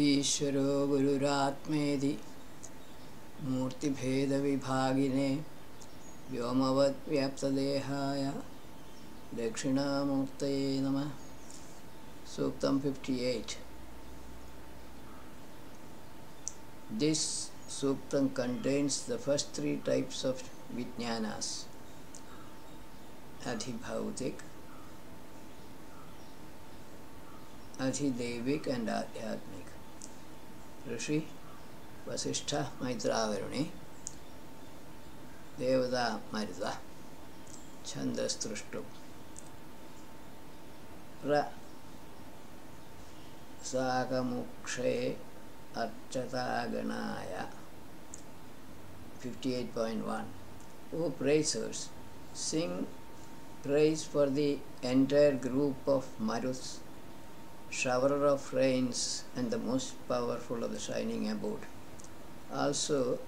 ईश्वरो गुरुरात्मेति मूर्तिभेदविभागिने व्योमवद्व्याप्तदेहाय दक्षिणामूर्तये नमः. Suktam 58. This Suktam contains the first three types of Vijnanas: Adhibhautik, Adhidevik and Adhyatmik. Rishi Vasishtha Maitravaruni, Devada Marudha, Chandas Trushtu, Ra Sagamukshe Archataganaya. 58.1. O praisers, sing praise for the entire group of Maruts, showerer of rains and the most powerful of the shining abode. Also,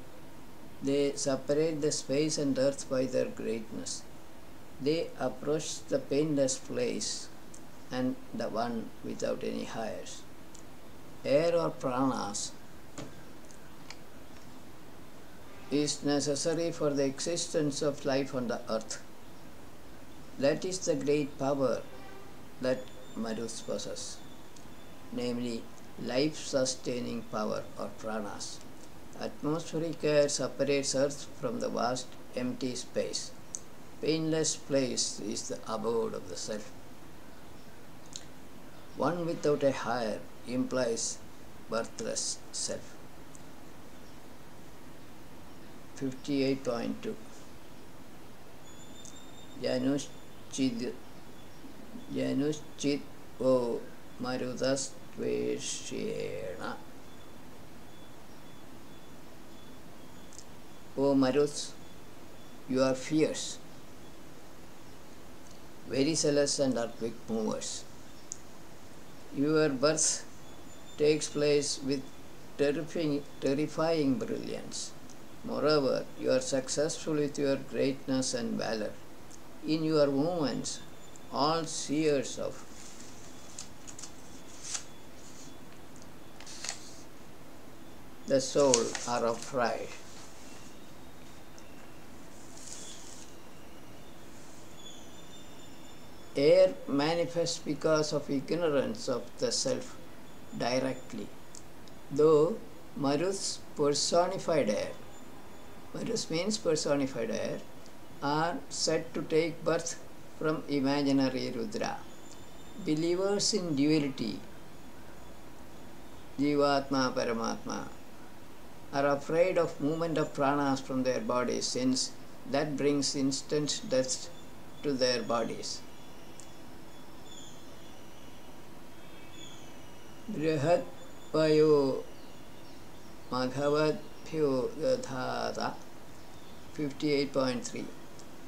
they separate the space and earth by their greatness. They approach the painless place and the one without any hires. Air or pranas is necessary for the existence of life on the earth. That is the great power that Maruts possess, namely life-sustaining power or pranas. Atmospheric air separates earth from the vast empty space. Painless place is the abode of the self. One without a hire implies birthless self. 58.2. Januschid O Marudastveshena. O Maruts, you are fierce, very zealous and are quick movers. Your birth takes place with terrifying brilliance. Moreover, you are successful with your greatness and valor. In your movements, all seers of the soul are afraid. Air manifests because of ignorance of the self directly, though Maruts personified air, Maruts means personified air, are said to take birth from imaginary Rudra. Believers in duality, Jivatma, Paramatma, are afraid of movement of pranas from their bodies, since that brings instant death to their bodies. Brihat Vayo Madhavadbhyo Dadhata. 58.3.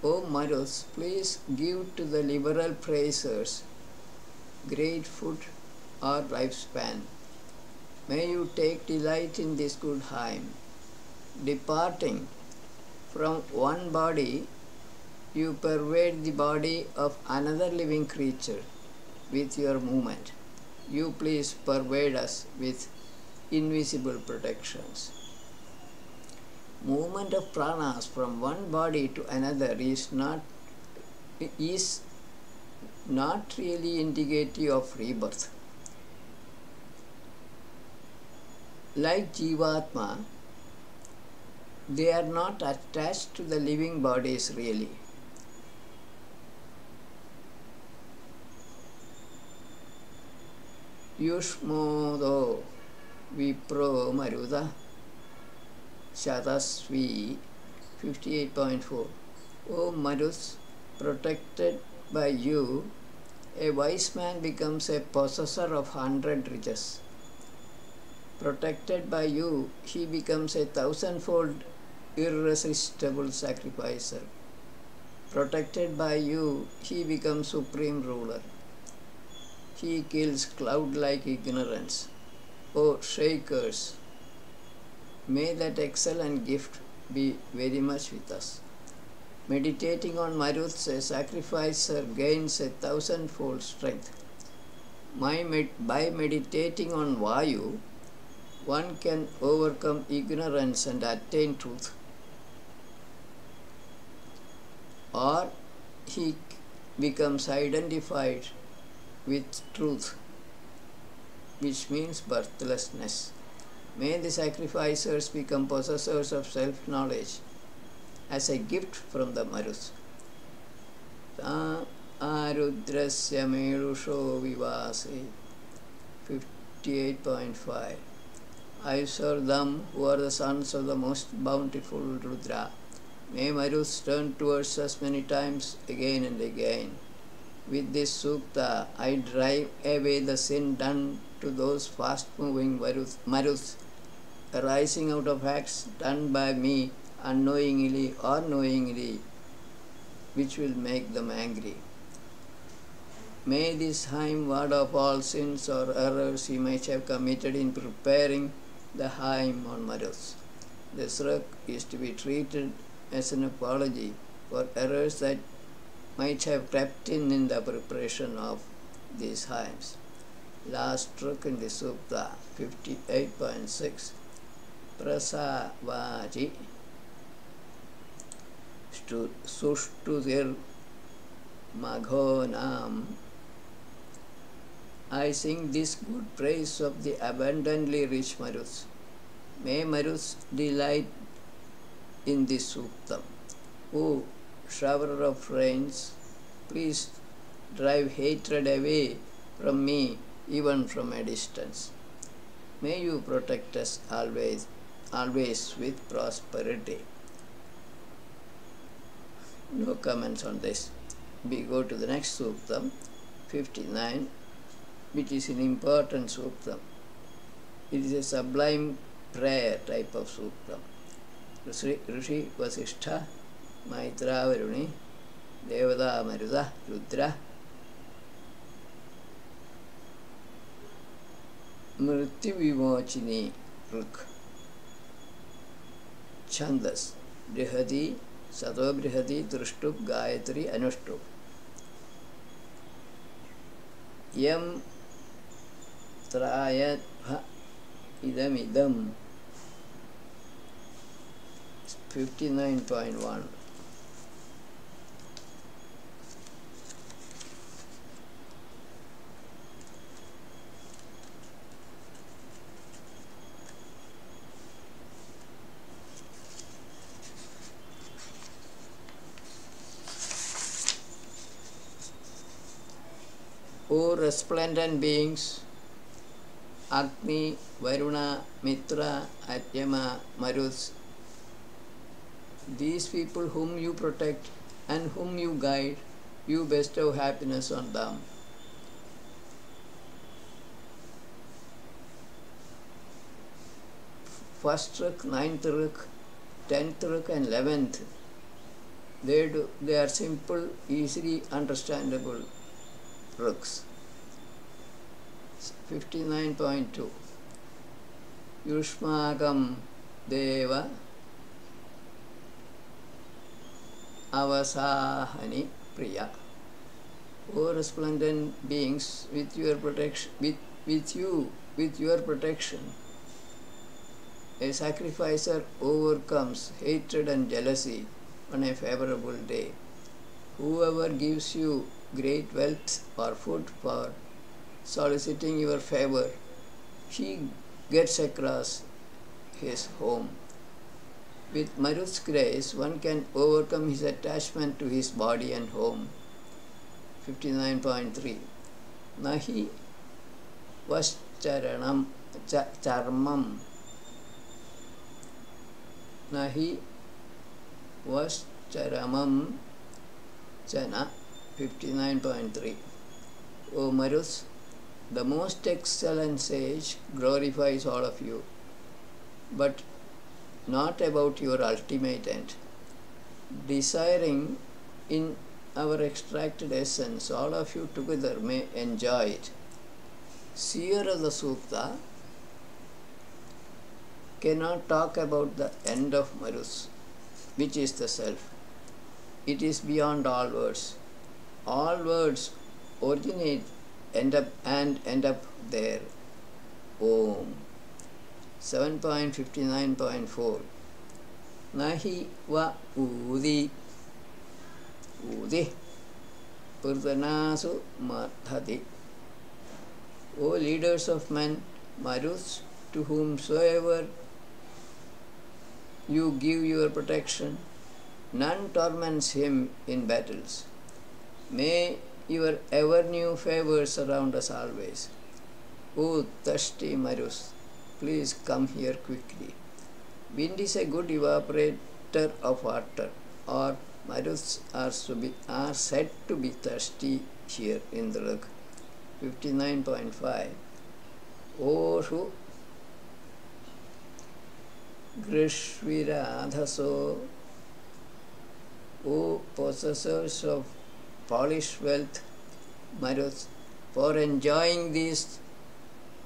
O Maruts, please give to the liberal praisers great food or lifespan. May you take delight in this good hymn. Departing from one body, you pervade the body of another living creature with your movement. You please pervade us with invisible protections. Movement of pranas from one body to another is not really indicative of rebirth. Like Jivatma, they are not attached to the living bodies really. Yushmodo Vipro Maruda Shatasvi. 58.4. O Maruts, protected by you, a wise man becomes a possessor of 100 riches. Protected by you, he becomes a 1,000-fold irresistible sacrificer. Protected by you, he becomes supreme ruler. He kills cloud-like ignorance. O Shakers, may that excellent gift be very much with us. Meditating on Maruts, a sacrificer gains 1,000-fold strength. By meditating on Vayu, one can overcome ignorance and attain truth, or he becomes identified with truth, which means birthlessness. May the sacrificers become possessors of self-knowledge as a gift from the Marus. Arudrasya Merusho Vivase 58.5. I serve them who are the sons of the most bountiful Rudra. May Marus turn towards us many times again and again. With this sukta, I drive away the sin done to those fast-moving Marus, arising out of acts done by me unknowingly or knowingly, which will make them angry. May this hymn ward off all sins or errors he might have committed in preparing the hymn on Marus. The sruk is to be treated as an apology for errors that might have crept in the preparation of these hymns. Last sruk in the sukta, 58.6. Prasavaji Sushtudir Maghonam. I sing this good praise of the abundantly rich Marus. May Marus delight in this suktam. O shower of rains, please drive hatred away from me, even from a distance. May you protect us always with prosperity. No comments on this. We go to the next suktam, 59, which is an important suktam. It is a sublime prayer type of suktam. Rishi Vasishtha, Maitra Varuni, Devada Maruda, Rudra, Mrityu Vimochini Ruk. Chandas, Brihadi, Sato Brihadi, Drushtub, Gayatri, Anushtup. Yam Trayat Idam Idam 59.1. O resplendent beings, Agni, Varuna, Mitra, Atyama, Marus, these people whom you protect and whom you guide, you bestow happiness on them. First ruk, ninth ruk, 10th ruk and 11th, they are simple, easily understandable ruks. 59.2. Yushmakam Deva Avasahani Priya. O resplendent beings, with your protection, with your protection, a sacrificer overcomes hatred and jealousy on a favorable day. Whoever gives you great wealth or food for soliciting your favor, he gets across his home. With Marut's grace, one can overcome his attachment to his body and home. 59.3. Nahi Vascharanam Charmam. Nahi Vascharamam Chana. 59.3. O Marus, the most excellent sage glorifies all of you, but not about your ultimate end. Desiring in our extracted essence, all of you together may enjoy it. Seer of the Sukta cannot talk about the end of Marus, which is the self. It is beyond all words. All words originate end up there. Om. 7.59.4 Nahi va udi purdanasu madhati. O leaders of men, Maruts, to whomsoever you give your protection, none torments him in battles. May your ever new favors surround us always. O thirsty Marus, please come here quickly. Wind is a good evaporator of water, or Maruts are said to be thirsty here in the Rug. 59.5 Oshu Grishviradhaso, O possessors of polished wealth, Maruts, for enjoying these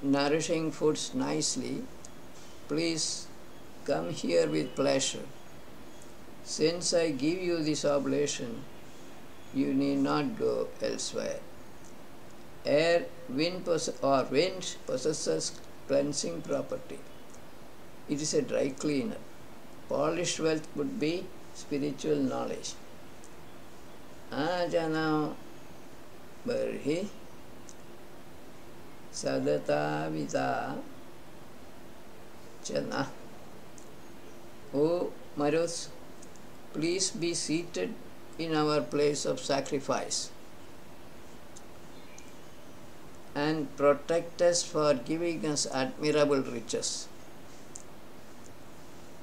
nourishing foods nicely, please come here with pleasure. Since I give you this oblation, you need not go elsewhere. Air, wind possesses cleansing property. It is a dry cleaner. Polished wealth would be spiritual knowledge. Ajana barhi sadata vita chana. O Maruts, please be seated in our place of sacrifice and protect us for giving us admirable riches.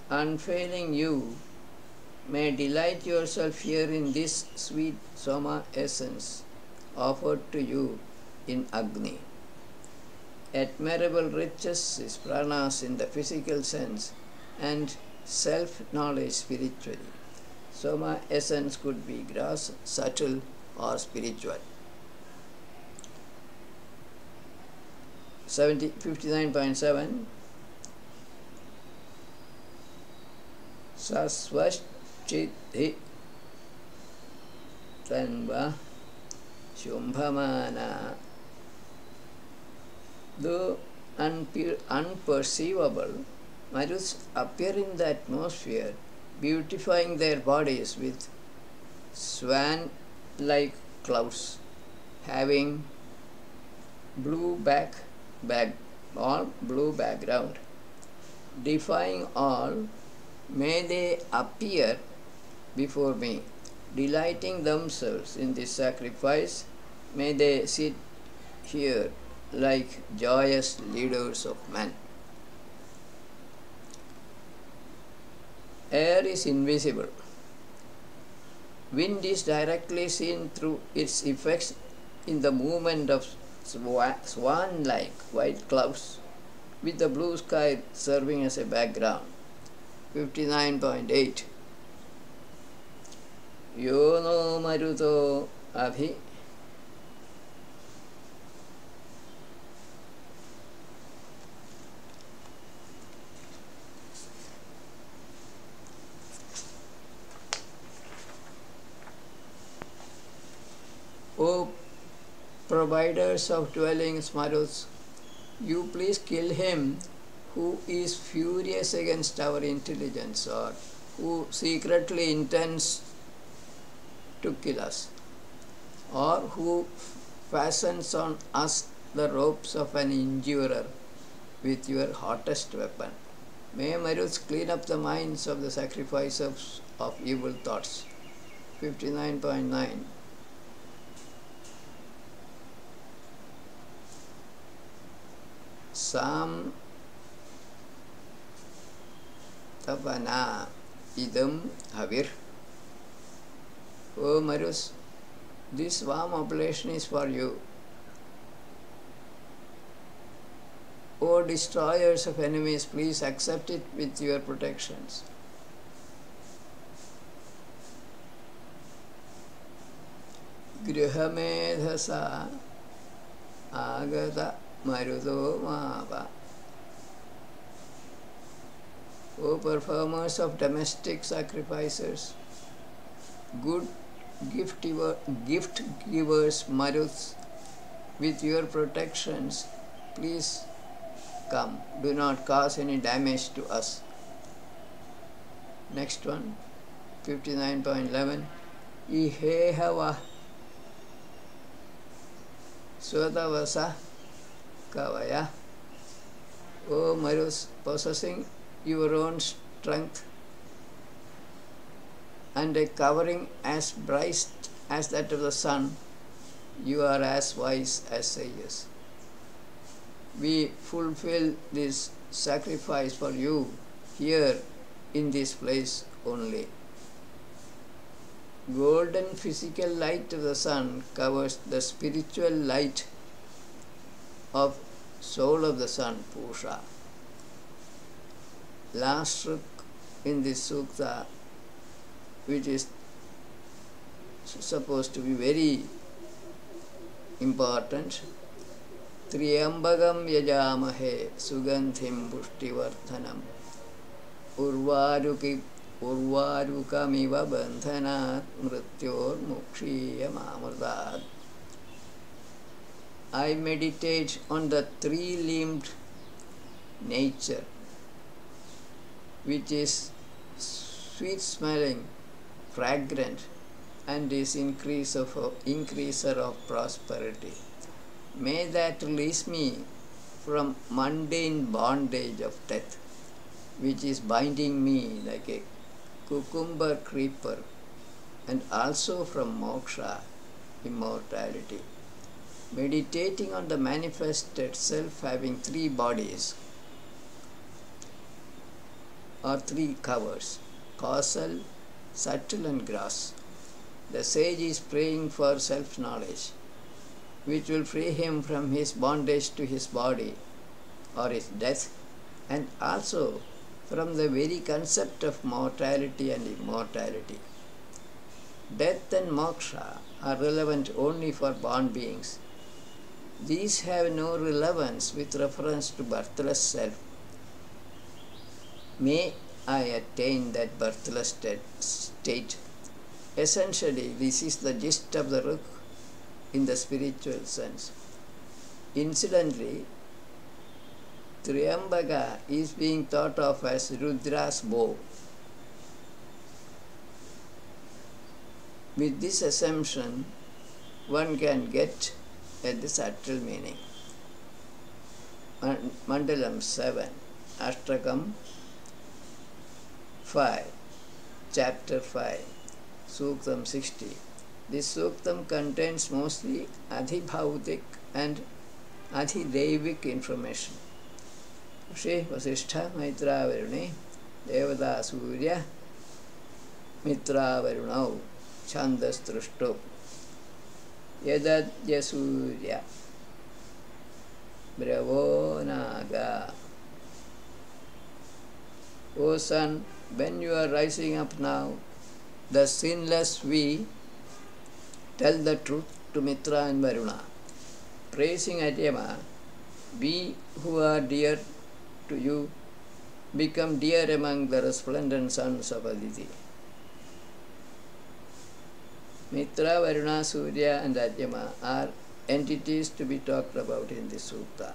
Unfailing you may delight yourself here in this sweet Soma essence offered to you in Agni. Admirable riches is pranas in the physical sense and self-knowledge spiritually. Soma essence could be gross, subtle or spiritual. 59.7 Sasvashchidhi Tanva Shumbhamana. Though unperceivable, Maruts appear in the atmosphere, beautifying their bodies with swan-like clouds, having blue background. Defying all, may they appear before me, delighting themselves in this sacrifice. May they sit here like joyous leaders of men. Air is invisible. Wind is directly seen through its effects in the movement of swan-like white clouds, with the blue sky serving as a background. 59.8 Yono Maruto Abhi O providers of dwellings, Maruts, you please kill him who is furious against our intelligence, or who secretly intends to kill us, or who fastens on us the ropes of an injurer with your hottest weapon. May Maruts clean up the minds of the sacrificers of evil thoughts. 59.9 Sam Tapana Idam Havir. O Maruts, this warm oblation is for you. O destroyers of enemies, please accept it with your protections. Grihamedhasa Agata Maruto Mava. O performers of domestic sacrifices, good gift givers, Maruts, with your protections, please come. Do not cause any damage to us. Next one, 59.11. Ihehava Swadavasa Kavaya. O Marus, possessing your own strength and a covering as bright as that of the sun, you are as wise as sages. We fulfill this sacrifice for you here in this place only. Golden physical light of the sun covers the spiritual light of soul of the sun, Purusha. Last suk in this sukta, which is supposed to be very important. Triambagam yajamahe sugandhim pushtivardhanam urvarukamiva bandhanat mrityor mukshiyam amrdat. I meditate on the three-limbed nature, which is sweet-smelling, fragrant, and is increaser of prosperity. May that release me from mundane bondage of death, which is binding me like a cucumber creeper, and also from moksha, immortality. Meditating on the manifested self having three bodies or three covers, causal, subtle and gross. The sage is praying for self-knowledge, which will free him from his bondage to his body or his death, and also from the very concept of mortality and immortality. Death and moksha are relevant only for born beings. These have no relevance with reference to birthless self. May I attain that birthless state. Essentially, this is the gist of the Ruk in the spiritual sense. Incidentally, Triambaka is being thought of as Rudra's bow. With this assumption, one can get at the subtle meaning. Mandalam 7, Ashtakam 5, Chapter 5, Suktam 60. This Suktam contains mostly Adhibhautik and Adhidevic information. Shri Vasishtha Maitra Varuni Devada Surya Mitra Varunau Chandas Trushto Yadadya Surya Bravo Naga. O sun, when you are rising up now, the sinless we tell the truth to Mitra and Varuna. Praising Adyama, we who are dear to you become dear among the resplendent sons of Aditi. Mitra, Varuna, Surya and Adyama are entities to be talked about in this sutta.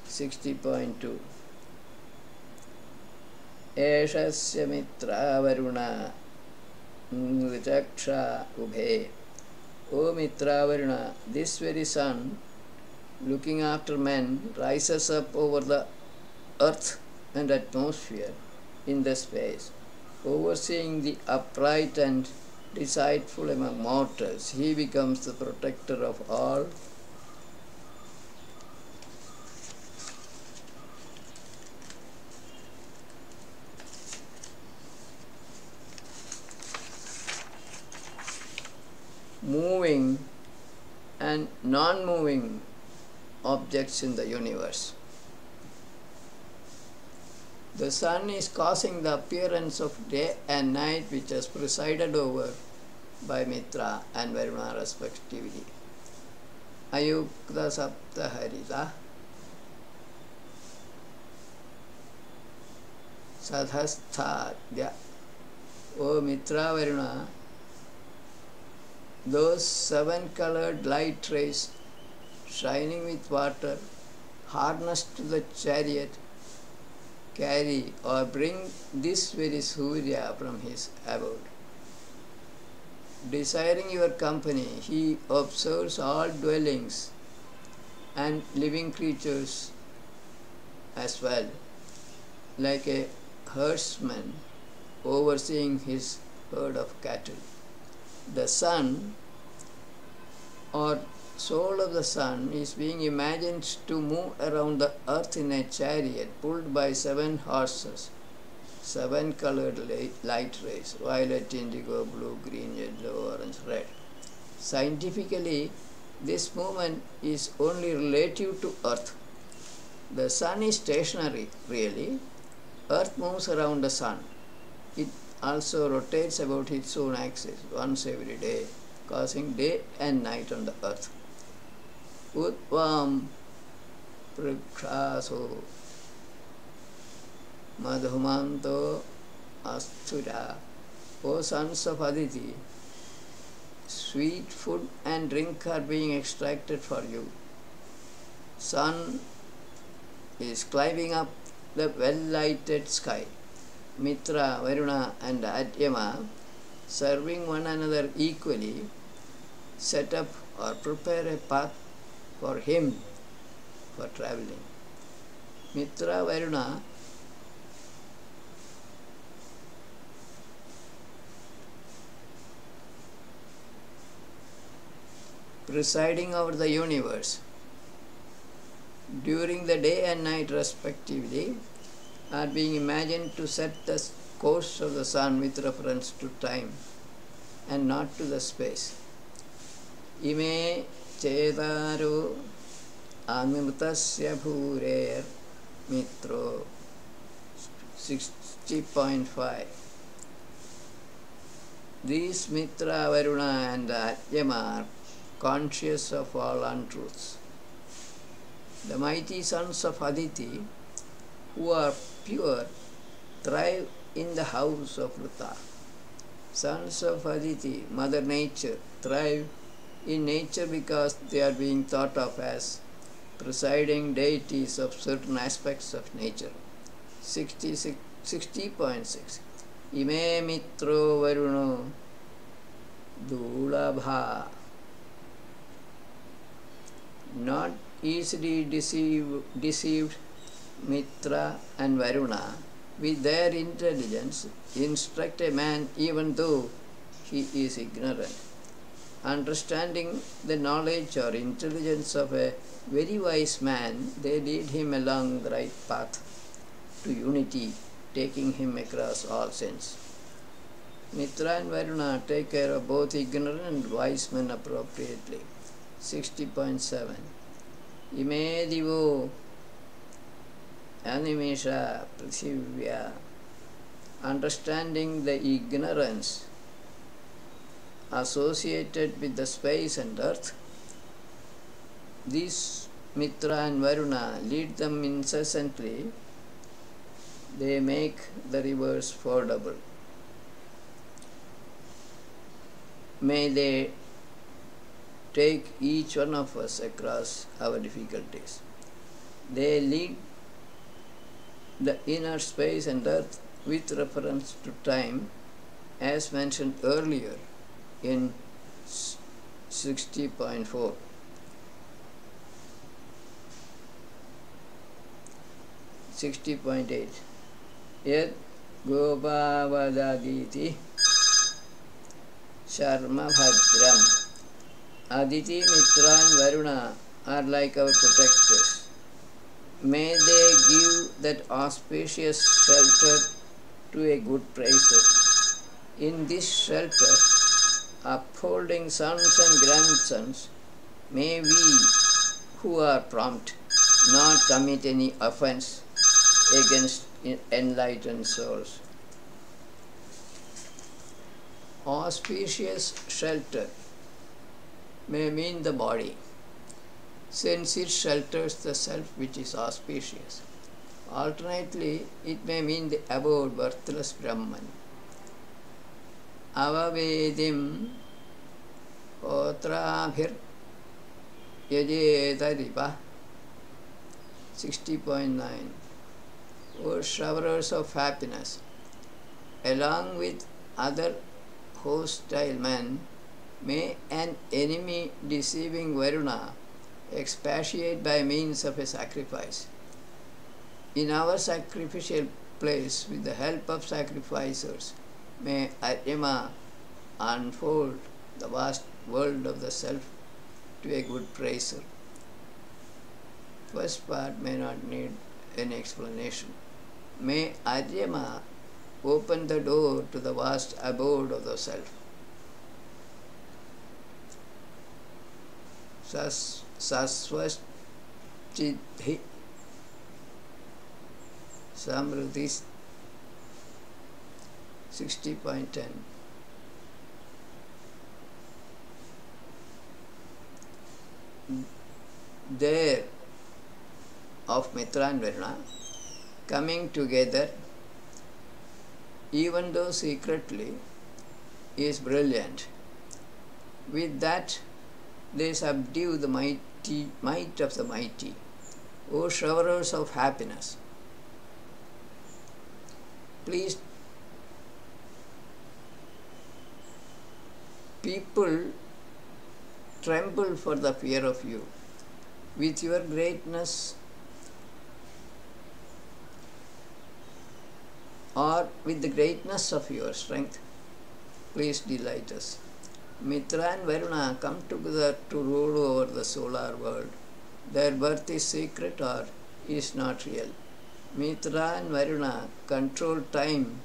60.2. Eshasya Mitra Varuna Nrichaksha Ubhe. O Mitra Varuna, this very sun, looking after men, rises up over the earth and atmosphere in the space, overseeing the upright and deceitful among mortals. He becomes the protector of all. Moving and non-moving objects in the universe. The sun is causing the appearance of day and night, which is presided over by Mitra and Varuna respectively. Ayukta Sapta Harita Sadhasthadya. O Mitra Varuna, those 7 colored light rays shining with water harnessed to the chariot, carry or bring this very Surya from his abode. Desiring your company, he observes all dwellings and living creatures as well, like a herdsman overseeing his herd of cattle. The sun, or soul of the sun, is being imagined to move around the earth in a chariot pulled by 7 horses, 7 colored light rays: violet, indigo, blue, green, yellow, orange, red. Scientifically, this movement is only relative to earth. The sun is stationary, really. Earth moves around the sun. It also rotates about its own axis once every day, causing day and night on the earth. Udvam Prikhaso Madhumanto Asthura. O sons of Aditi, sweet food and drink are being extracted for you. Sun is climbing up the well-lighted sky. Mitra, Varuna and Adyama, serving one another equally, set up or prepare a path for him for traveling. Mitra, Varuna presiding over the universe during the day and night respectively, are being imagined to set the course of the sun with reference to time and not to the space. Ime Chedaro Amritasya Bhurer Mitro 60.5. These Mitra, Varuna and Adyama are conscious of all untruths. The mighty sons of Aditi, who are pure, thrive in the house of Vrita. Sons of Aditi, Mother Nature, thrive in nature because they are being thought of as presiding deities of certain aspects of nature. 60.6. Ime Mitro Varuno Dulabha. Not easily deceived, Mitra and Varuna, with their intelligence, instruct a man even though he is ignorant. Understanding the knowledge or intelligence of a very wise man, they lead him along the right path to unity, taking him across all sins. Mitra and Varuna take care of both ignorant and wise men appropriately. 60.7. Ime divo animesha prithivya. Understanding the ignorance associated with the space and earth, these Mitra and Varuna lead them incessantly. They make the rivers fordable. May they take each one of us across our difficulties. They lead the inner space and earth with reference to time, as mentioned earlier in 60.4. 60.8. Yet Gopavadaditi Sharma Bhadram. Aditi, Mitra and Varuna are like our protectors. May they give that auspicious shelter to a good praiser. In this shelter, upholding sons and grandsons, may we, who are prompt, not commit any offense against enlightened souls. Auspicious shelter may mean the body, since it shelters the self which is auspicious. Alternately, it may mean the abode, birthless Brahman. Avavedim Otrabhir Yajetaripa. 60.9. O showerers of happiness, along with other hostile men, may an enemy deceiving Varuna expatiate by means of a sacrifice. In our sacrificial place, with the help of sacrificers, may Aryama unfold the vast world of the self to a good praiser. First part may not need any explanation. May Aryama open the door to the vast abode of the self. Sasvaschiddhi Samruddhis 60.10. There of Mitra and Varuna coming together, even though secretly, is brilliant. With that, they subdue the might of the mighty. O showerers of happiness, please, people tremble for the fear of you. With your greatness or with the greatness of your strength, please delight us. Mitra and Varuna come together to rule over the solar world. Their birth is secret or is not real. Mitra and Varuna control time,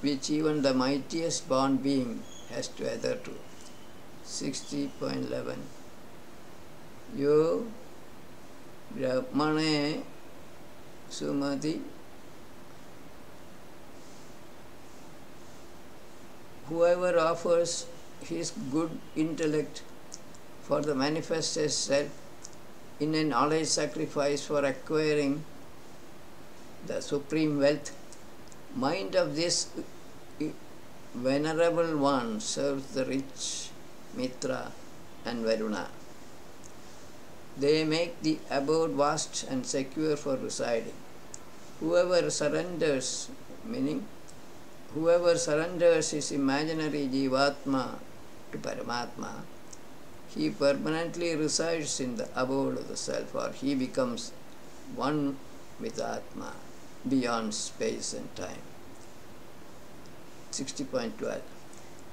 which even the mightiest born being has to adhere to. 60.11. Yo Brahmane Sumati, whoever offers his good intellect for the manifested self in a knowledge sacrifice for acquiring the supreme wealth, mind of this venerable one serves the rich Mitra and Varuna. They make the abode vast and secure for residing. Whoever surrenders, meaning whoever surrenders his imaginary Jivatma to Paramatma, he permanently resides in the abode of the self, or he becomes one with Atma beyond space and time. 60.12.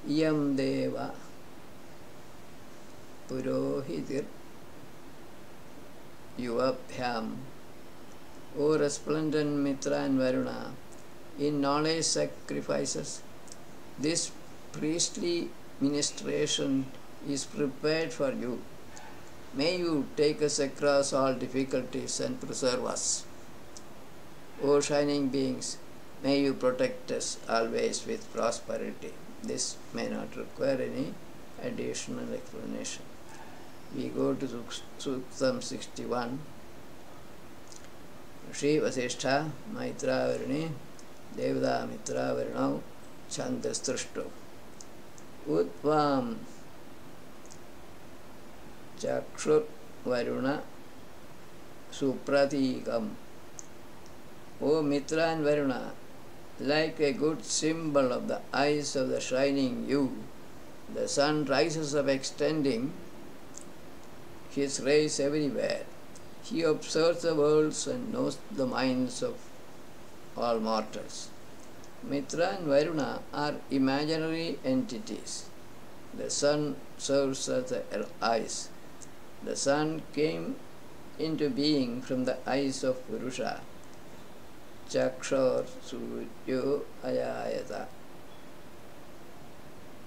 Iyam Deva Purohitir Yuvabhyam. O resplendent Mitra and Varuna, in knowledge sacrifices, this priestly ministration is prepared for you. May you take us across all difficulties and preserve us. O shining beings, may you protect us always with prosperity. This may not require any additional explanation. We go to Suktam 61. Shri Vasishtha Maitra Varuni Devada Mitra Varunau Chandastrishto Utvam Chakshur Varuna Supratikam. O Mitra and Varuna, like a good symbol of the eyes of the shining you, the sun rises up extending his rays everywhere. He observes the worlds and knows the minds of all mortals. Mitra and Varuna are imaginary entities. The sun serves as the eyes. The sun came into being from the eyes of Purusha. Chakshor Suryo Ayayata.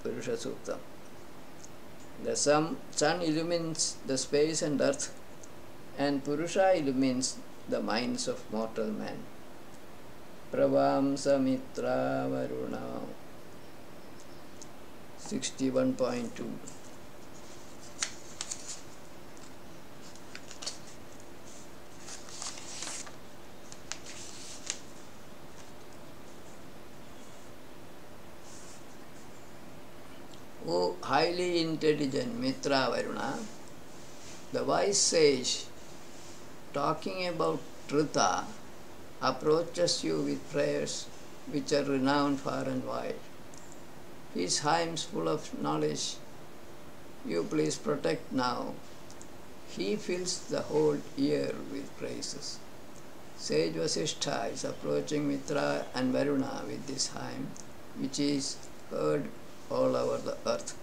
Purusha Suktam. The sun illumines the space and earth, and Purusha illumines the minds of mortal men. Pravam Samitra Varuna 61.2. O highly intelligent Mitra Varuna, the wise sage talking about Trutha, approaches you with prayers which are renowned far and wide. His hymns full of knowledge, you please protect now. He fills the whole year with praises. Sage Vasishtha is approaching Mitra and Varuna with this hymn, which is heard all over the earth.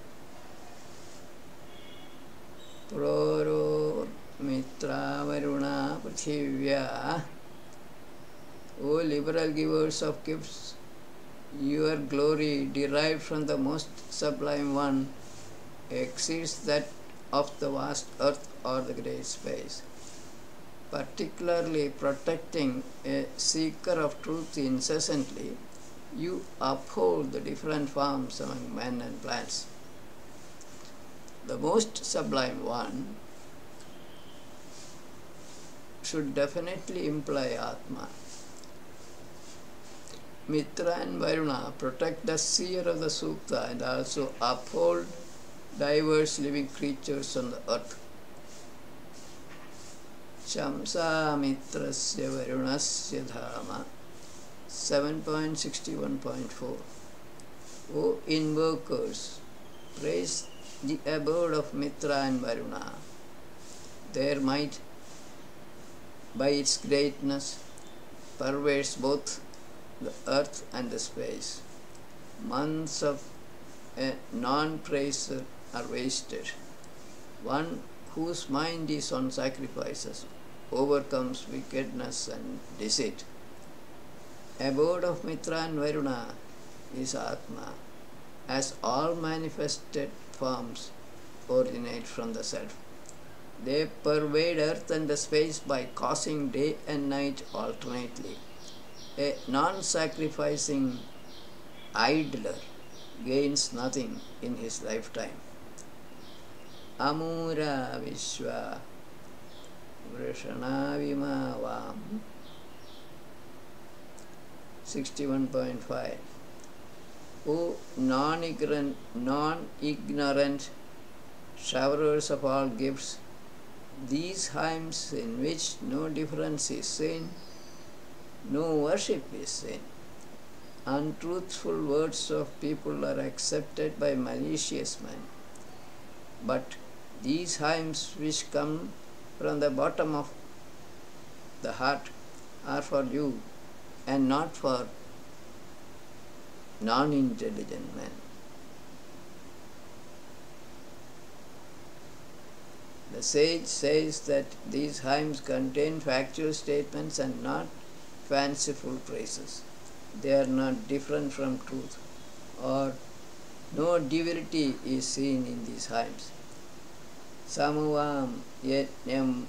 Proro Mitra Varuna Prithivya. O liberal givers of gifts, your glory derived from the most sublime one exceeds that of the vast earth or the great space. Particularly protecting a seeker of truth incessantly, you uphold the different forms among men and plants. The most sublime one should definitely imply Atma. Mitra and Varuna protect the seer of the Sukta and also uphold diverse living creatures on the earth. Shamsa Mitrasya Varunasya Dhama 7.61.4. O invokers, praise the abode of Mitra and Varuna. Their might, by its greatness, pervades both the earth and the space. Months of a non-praiser are wasted. One whose mind is on sacrifices overcomes wickedness and deceit. Abode of Mitra and Varuna is Atma, as all manifested forms originate from the self. They pervade earth and the space by causing day and night alternately. A non-sacrificing idler gains nothing in his lifetime. Amura Vishwa Vrishana Vimavam 61.5. O non-ignorant showerers of all gifts, these hymns in which no difference is seen, no worship is seen. Untruthful words of people are accepted by malicious men. But these hymns which come from the bottom of the heart are for you and not for non-intelligent men. The sage says that these hymns contain factual statements and not fanciful praises. They are not different from truth, or no divinity is seen in these hymns. Samuvam Yetnyam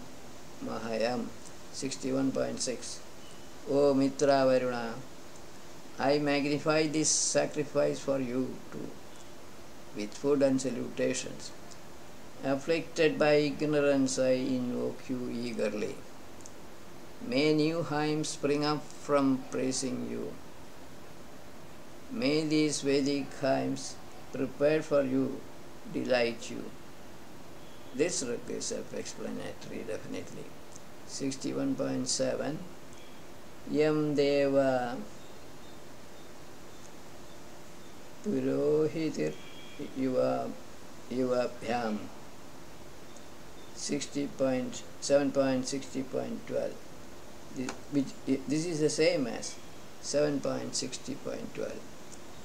Mahayam 61.6. O Mitra Varuna, I magnify this sacrifice for you too, with food and salutations. Afflicted by ignorance, I invoke you eagerly. May new hymns spring up from praising you. May these Vedic hymns prepared for you delight you. This rug is self-explanatory, definitely. 61.7. Yam Deva Purohitir Yuvabhyam 7.60.12. This is the same as 7.60.12.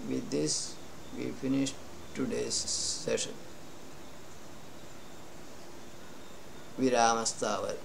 With this, we finished today's session. Viramastavat.